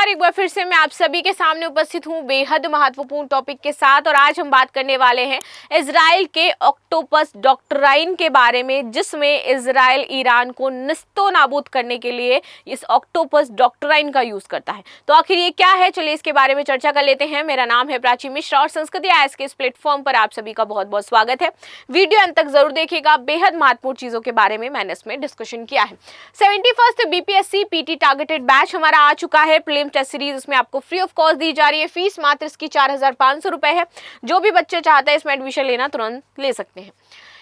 नमस्कार, एक बार फिर से मैं आप सभी के सामने उपस्थित हूँ बेहद महत्वपूर्ण टॉपिक के साथ। और आज हम बात करने वाले हैं इजराइल के ऑक्टोपस डॉक्ट्राइन के बारे में, जिसमें इजराइल ईरान को निस्तो नाबूद करने के लिए इस ऑक्टोपस डॉक्ट्राइन का यूज करता है। तो आखिर ये क्या है, चलिए इसके बारे में चर्चा कर लेते हैं। मेरा नाम है प्राची मिश्रा और संस्कृति आईएएस के इस प्लेटफॉर्म पर आप सभी का बहुत बहुत स्वागत है। वीडियो अंत तक जरूर देखिएगा, बेहद महत्वपूर्ण चीजों के बारे में मैंने इसमें डिस्कशन किया है। 71st BPSC PT targeted batch हमारा आ चुका है। प्रीलिम टेस्ट सीरीज इसमें आपको फ्री ऑफ कॉस्ट दी जा रही है। फीस मात्र इसकी 4,500 रुपए है। जो भी बच्चे चाहता है इसमें एडमिशन लेना तुरंत ले सकते हैं।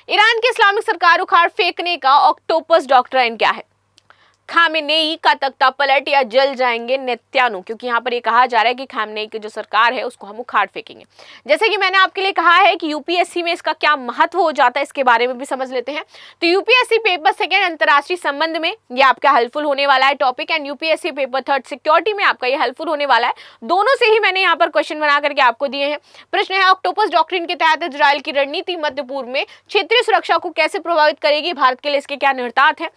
ईरान की इस्लामिक सरकार उखाड़ फेंकने का ऑक्टोपस डॉक्ट्राइन क्या है? खामेनेई का तख्ता पलट या जल जाएंगे नेत्यानू, क्योंकि यहाँ पर ये कहा जा रहा है कि खामेनेई की जो सरकार है उसको हम उखाड़ फेंकेंगे। जैसे कि मैंने आपके लिए कहा है कि यूपीएससी में इसका क्या महत्व हो जाता है, इसके बारे में भी समझ लेते हैं। तो यूपीएससी पेपर सेकंड अंतर्राष्ट्रीय संबंध में ये आपका हेल्पफुल होने वाला है topic, and UPSC paper third security में आपका ये हेल्पफुल होने वाला है। दोनों से ही मैंने यहाँ पर क्वेश्चन बना करके आपको दिए हैं। प्रश्न है, ऑक्टोपस डॉक्ट्रिन के तहत इजराइल की रणनीति मध्य पूर्व में क्षेत्रीय सुरक्षा को कैसे प्रभावित करेगी? भारत के लिए इसके क्या निहितार्थ है?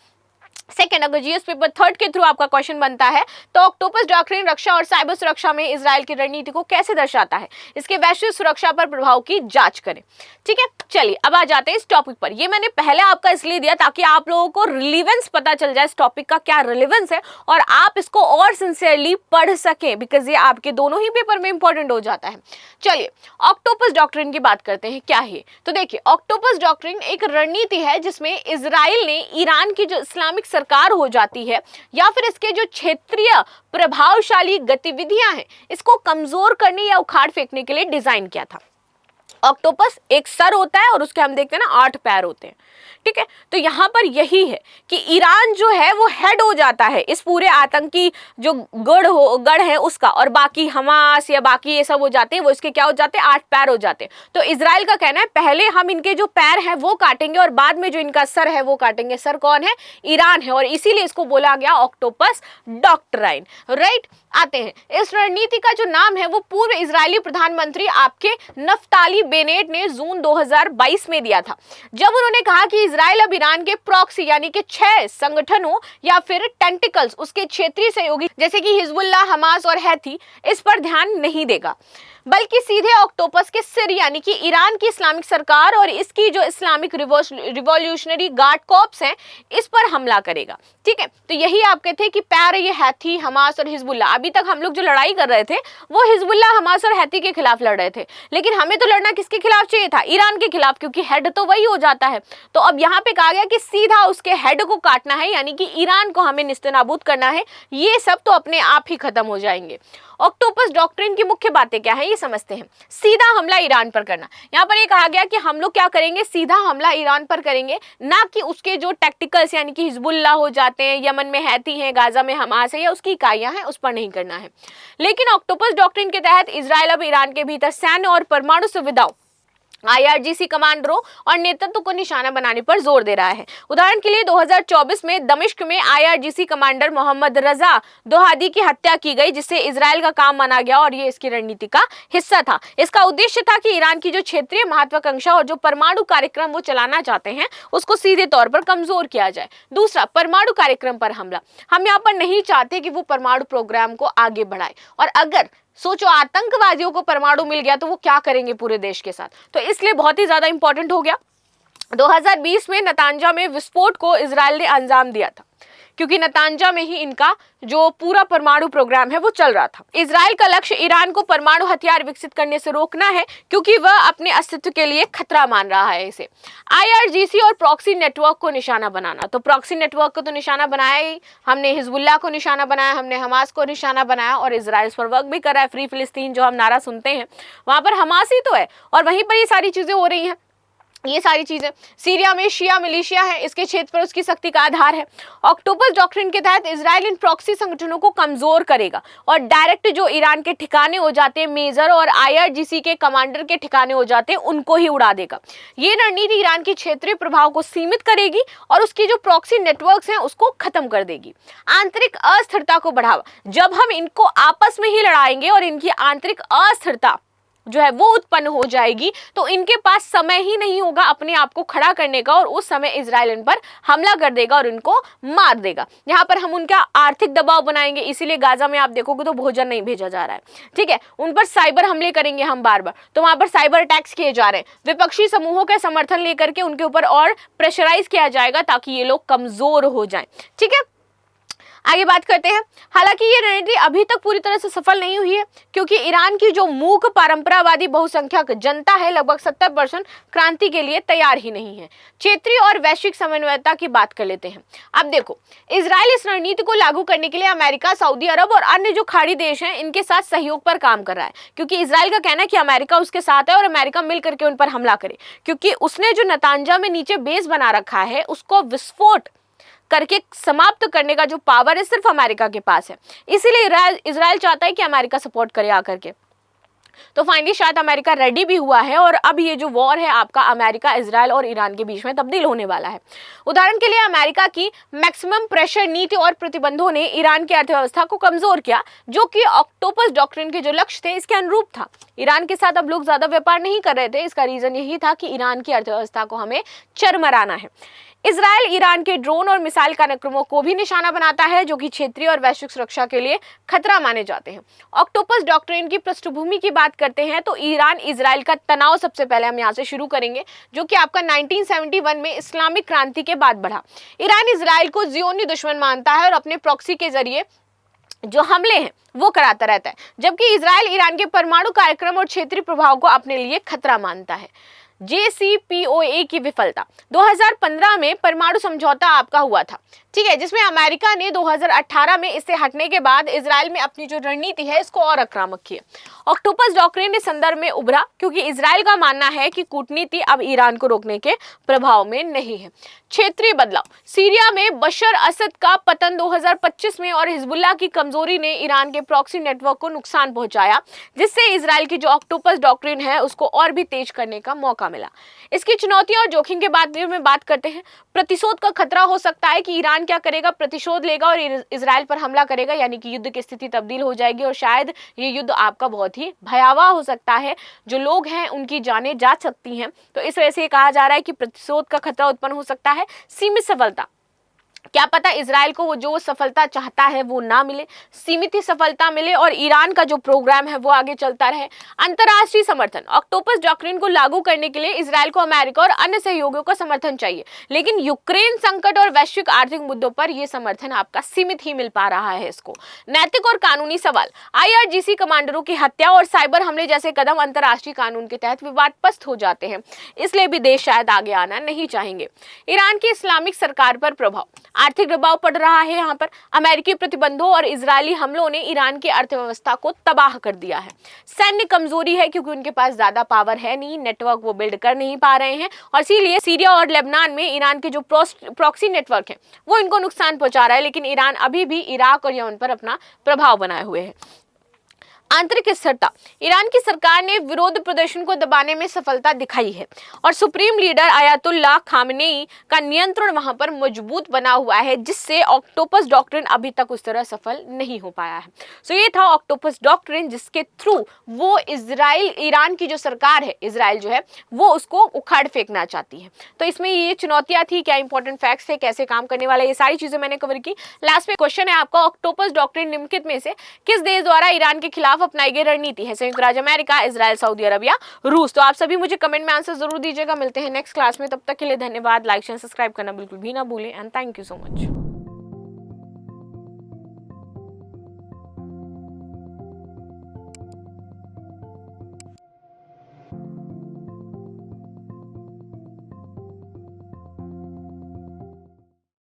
सेकेंड, अगर जीएस पेपर थर्ड के थ्रू आपका क्वेश्चन बनता है तो ऑक्टोपस डॉक्ट्रिन रक्षा और साइबर सुरक्षा में इजराइल की रणनीति को कैसे दर्शाता है, इसके वैश्विक सुरक्षा पर प्रभाव की जांच करें। ठीक है, चलिए अब आ जाते हैं इस टॉपिक पर। ये मैंने पहले आपका इसलिए दिया ताकि आप लोगों को रिलेवेंस पता चल जाए, इस टॉपिक का क्या रिलेवेंस है और आप इसको और सिंसियरली पढ़ सकें, बिकॉज ये आपके दोनों ही पेपर में इंपॉर्टेंट हो जाता है। चलिए ऑक्टोपस डॉक्ट्रिन की बात करते हैं, क्या है? तो देखिए, ऑक्टोपस डॉक्ट्रिन एक रणनीति है जिसमें इजराइल ने ईरान की जो इस्लामिक सरकार हो जाती है या फिर इसके जो क्षेत्रीय प्रभावशाली गतिविधियां हैं इसको कमजोर करने या उखाड़ फेंकने के लिए डिजाइन किया था। ऑक्टोपस एक सर होता है और उसके हम देखते हैं ना 8 पैर होते हैं। ठीक है, तो यहाँ पर यही है कि ईरान जो है वो हेड हो जाता है इस पूरे आतंकी जो गढ़ है उसका, और बाकी हमास या बाकी ये सब हो जाते हैं वो इसके क्या हो जाते हैं, 8 पैर हो जाते हैं। तो इजराइल का कहना है पहले हम इनके जो पैर हैं वो काटेंगे और बाद में जो इनका सर है वो काटेंगे। सर कौन है? ईरान है, और इसीलिए इसको बोला गया ऑक्टोपस डॉक्ट्राइन। राइट, आते हैं इस रणनीति का जो नाम है वो पूर्व इजरायली प्रधानमंत्री आपके नफ्ताली बेनेट ने जून 2022 में दिया था, जब उन्होंने कहा कि इजराइल अब ईरान के प्रॉक्सी यानी कि 6 संगठनों या फिर टेंटिकल्स उसके क्षेत्रीय सहयोगी जैसे कि हिजबुल्लाह, हमास और हैथी इस पर ध्यान नहीं देगा, बल्कि सीधे ऑक्टोपस के सिर यानी कि ईरान की इस्लामिक सरकार और इसकी जो इस्लामिक रिवॉल्यूशनरी गार्ड कॉर्प्स हैं इस पर हमला करेगा। ठीक है, तो यही आपके थे कि पैर ये हैथी, हमास और हिजबुल्लाह। अभी तक हम लोग जो लड़ाई कर रहे थे वो हिजबुल्लाह, हमास और हैथी के खिलाफ लड़ रहे थे, लेकिन हमें तो लड़ना किसके खिलाफ चाहिए था? ईरान के खिलाफ, क्योंकि हेड तो वही हो जाता है। तो अब यहाँ पे कहा गया कि सीधा उसके हेड को काटना है, यानी कि ईरान को हमें निस्तनाबूद करना है। ये सब तो अपने आप ही खत्म हो जाएंगे। ऑक्टोपस डॉक्ट्रिन की मुख्य बातें क्या है ये समझते हैं। सीधा हमला ईरान पर करना, यहाँ पर ये कहा गया कि हम लोग क्या करेंगे, सीधा हमला ईरान पर करेंगे, ना कि उसके जो टैक्टिकल्स यानी कि हिजबुल्लाह हो जाते हैं, यमन में हैती हैं, गाजा में हमास है या उसकी इकाइयां हैं, उस पर नहीं करना है। लेकिन ऑक्टोपस डॉक्ट्रिन के तहत इजराइल अब ईरान के भीतर सैन्य और परमाणु सुविधाओं, आईआरजीसी कमांडरों और नेतृत्व को निशाना बनाने पर जोर दे रहा है। उदाहरण के लिए 2024 में दमिश्क में आईआरजीसी कमांडर मोहम्मद रजा दोहादी की हत्या की गई, जिससे इजराइल का काम माना गया और ये इसकी रणनीति का हिस्सा था। इसका उद्देश्य था कि ईरान की जो क्षेत्रीय महत्वाकांक्षा और जो परमाणु कार्यक्रम वो चलाना चाहते हैं उसको सीधे तौर पर कमजोर किया जाए। दूसरा, परमाणु कार्यक्रम पर हमला। हम यहाँ पर नहीं चाहते कि वो परमाणु प्रोग्राम को आगे बढ़ाए, और अगर सोचो आतंकवादियों को परमाणु मिल गया तो वो क्या करेंगे पूरे देश के साथ, तो इसलिए बहुत ही ज्यादा इंपॉर्टेंट हो गया। 2020 में नतांजा में विस्फोट को इजराइल ने अंजाम दिया था, क्योंकि नतांजा में ही इनका जो पूरा परमाणु प्रोग्राम है वो चल रहा था। इजराइल का लक्ष्य ईरान को परमाणु हथियार विकसित करने से रोकना है, क्योंकि वह अपने अस्तित्व के लिए खतरा मान रहा है इसे। आईआरजीसी और प्रॉक्सी नेटवर्क को निशाना बनाना, तो प्रॉक्सी नेटवर्क को तो निशाना बनाया ही, हमने हिजबुल्लाह को निशाना बनाया, हमने हमास को निशाना बनाया, और इजराइल पर वर्क भी कर रहा है। फ्री फिलिस्तीन जो हम नारा सुनते हैं वहां पर हमास ही तो है, और वहीं पर ये सारी चीजें हो रही हैं। ये सारी चीजें सीरिया में शिया मिलिशिया है, इसके क्षेत्र पर उसकी शक्ति का आधार है। ऑक्टोपस डॉक्ट्रिन के तहत इजराइल इन प्रॉक्सी संगठनों को कमजोर करेगा और डायरेक्ट जो ईरान के ठिकाने हो जाते हैं, मेजर और आईआरजीसी के कमांडर के ठिकाने हो जाते हैं, उनको ही उड़ा देगा। ये रणनीति ईरान की क्षेत्रीय प्रभाव को सीमित करेगी और उसकी जो प्रॉक्सी नेटवर्क्स हैं उसको खत्म कर देगी। आंतरिक अस्थिरता को बढ़ावा, जब हम इनको आपस में ही लड़ाएंगे और इनकी आंतरिक अस्थिरता जो है वो उत्पन्न हो जाएगी, तो इनके पास समय ही नहीं होगा अपने आप को खड़ा करने का, और उस समय इजराइल इन पर हमला कर देगा और इनको मार देगा। यहाँ पर हम उनका आर्थिक दबाव बनाएंगे, इसीलिए गाजा में आप देखोगे तो भोजन नहीं भेजा जा रहा है, ठीक है। उन पर साइबर हमले करेंगे हम बार बार, तो वहां पर साइबर अटैक्स किए जा रहे हैं। विपक्षी समूहों का समर्थन लेकर के उनके ऊपर और प्रेशराइज किया जाएगा ताकि ये लोग कमजोर हो जाएं, ठीक है। आगे बात करते हैं। हालांकि ये रणनीति अभी तक पूरी तरह से सफल नहीं हुई है, क्योंकि ईरान की जो मूक परंपरावादी बहुसंख्यक जनता है, लगभग 70% क्रांति के लिए तैयार ही नहीं है। क्षेत्रीय और वैश्विक समन्वयता की बात कर लेते हैं। अब देखो, इजराइल इस रणनीति को लागू करने के लिए अमेरिका, सऊदी अरब और अन्य जो खाड़ी देश हैं इनके साथ सहयोग पर काम कर रहा है, क्योंकि इजराइल का कहना है कि अमेरिका उसके साथ है और अमेरिका मिल करके उन पर हमला करे, क्योंकि उसने जो नतांजा में नीचे बेस बना रखा है उसको विस्फोट करके समाप्त करने का जो पावर है सिर्फ अमेरिका के पास है। इसीलिए इजराइल चाहता है कि अमेरिका सपोर्ट करे आकर के। तो फाइनली शायद अमेरिका रेडी भी हुआ है और अब ये जो वॉर है आपका अमेरिका, इजराइल और ईरान के बीच में तब्दील होने वाला है। उदाहरण के लिए अमेरिका की मैक्सिमम प्रेशर नीति और प्रतिबंधों ने ईरान की अर्थव्यवस्था को कमजोर किया, जो कि ऑक्टोपस डॉक्ट्रिन के जो लक्ष्य थे इसके अनुरूप था। ईरान के साथ अब लोग ज्यादा व्यापार नहीं कर रहे थे, इसका रीजन यही था कि ईरान की अर्थव्यवस्था को हमें चरमराना है। इजराइल ईरान के ड्रोन और मिसाइल कार्यक्रमों को भी निशाना बनाता है, जो कि क्षेत्रीय और वैश्विक सुरक्षा के लिए खतरा माने जाते हैं। ऑक्टोपस डॉक्ट्रिन की पृष्ठभूमि की बात करते हैं तो ईरान इजराइल का तनाव सबसे पहले हम यहाँ से शुरू करेंगे, जो कि आपका 1971 में इस्लामिक क्रांति के बाद बढ़ा। ईरान इजराइल को जियोनी दुश्मन मानता है और अपने प्रॉक्सी के जरिए जो हमले हैं वो कराता रहता है, जबकि इजराइल ईरान के परमाणु कार्यक्रम और क्षेत्रीय प्रभाव को अपने लिए खतरा मानता है। JCPOA की विफलता 2015 में परमाणु समझौता आपका हुआ था, ठीक है, जिसमें अमेरिका ने 2018 में इससे हटने के बाद इजराइल में अपनी जो रणनीति है इसको और आक्रामक किया। ऑक्टोपस डॉक्ट्रिन इस संदर्भ में उभरा क्योंकि इजराइल का मानना है कि कूटनीति अब ईरान को रोकने के प्रभाव में नहीं है। क्षेत्रीय बदलाव, सीरिया में बशर असद का पतन 2025 में और हिजबुल्लाह की कमजोरी ने ईरान के प्रॉक्सी नेटवर्क को नुकसान पहुंचाया, जिससे इजराइल की जो ऑक्टोपस डॉक्ट्रिन है उसको और भी तेज करने का मौका मिला। इसकी चुनौतियों और जोखिम के बारे में बात करते हैं। प्रतिशोध का खतरा हो सकता है कि ईरान क्या करेगा, प्रतिशोध लेगा और इजराइल पर हमला करेगा, यानी कि युद्ध की स्थिति तब्दील हो जाएगी और शायद ये युद्ध आपका बहुत ही भयावह हो सकता है। जो लोग हैं उनकी जानें जा सकती हैं, तो इस वजह से कहा जा रहा है कि प्रतिशोध का खतरा उत्पन्न हो सकता है। सीमित सफलता, क्या पता इजराइल को वो जो सफलता चाहता है वो ना मिले, सीमित ही सफलता मिले और ईरान का जो प्रोग्राम है वो आगे चलता रहे। अंतर्राष्ट्रीय समर्थन, ऑक्टोपस डॉक्ट्रिन को लागू करने के लिए इजराइल को अमेरिका और अन्य सहयोगियों का समर्थन चाहिए, लेकिन यूक्रेन संकट और वैश्विक आर्थिक मुद्दों पर यह समर्थन आपका सीमित ही मिल पा रहा है इसको। नैतिक और कानूनी सवाल, IRGC कमांडरों की हत्या और साइबर हमले जैसे कदम अंतर्राष्ट्रीय कानून के तहत विवादग्रस्त हो जाते हैं, इसलिए भी देश शायद आगे आना नहीं चाहेंगे। ईरान की इस्लामिक सरकार पर प्रभाव, आर्थिक दबाव पड़ रहा है। यहाँ पर अमेरिकी प्रतिबंधों और इजरायली हमलों ने ईरान की अर्थव्यवस्था को तबाह कर दिया है। सैन्य कमजोरी है क्योंकि उनके पास ज्यादा पावर है नहीं, नेटवर्क वो बिल्ड कर नहीं पा रहे हैं और इसीलिए सीरिया और लेबनान में ईरान के जो प्रॉक्सी नेटवर्क है वो इनको नुकसान पहुंचा रहा है, लेकिन ईरान अभी भी इराक और यमन पर अपना प्रभाव बनाए हुए है। आंतरिक स्थिरता, ईरान की सरकार ने विरोध प्रदर्शन को दबाने में सफलता दिखाई है और सुप्रीम लीडर आयतुल्लाह खामेनेई का नियंत्रण वहां पर मजबूत बना हुआ है, जिससे ऑक्टोपस डॉक्ट्रिन अभी तक उस तरह सफल नहीं हो पाया है। सो ये था ऑक्टोपस डॉक्ट्रिन, जिसके थ्रू वो इजराइल, ईरान की जो सरकार है, इजराइल जो है वो उसको उखाड़ फेंकना चाहती है। तो इसमें ये चुनौतियां थी, क्या इंपॉर्टेंट फैक्ट्स थे, कैसे काम करने वाला, ये सारी चीजें मैंने कवर की। लास्ट में क्वेश्चन है आपका, ऑक्टोपस डॉक्ट्रिन निम्नलिखित में से किस देश द्वारा ईरान के खिलाफ अपनाई गई रणनीति है? संयुक्त राज्य अमेरिका, इजराइल, सऊदी अरब या रूस? तो आप सभी मुझे कमेंट में आंसर जरूर दीजिएगा। मिलते हैं नेक्स्ट क्लास में, तब तक के लिए धन्यवाद। लाइक शेयर सब्सक्राइब करना बिल्कुल भी ना भूलें and thank you so much.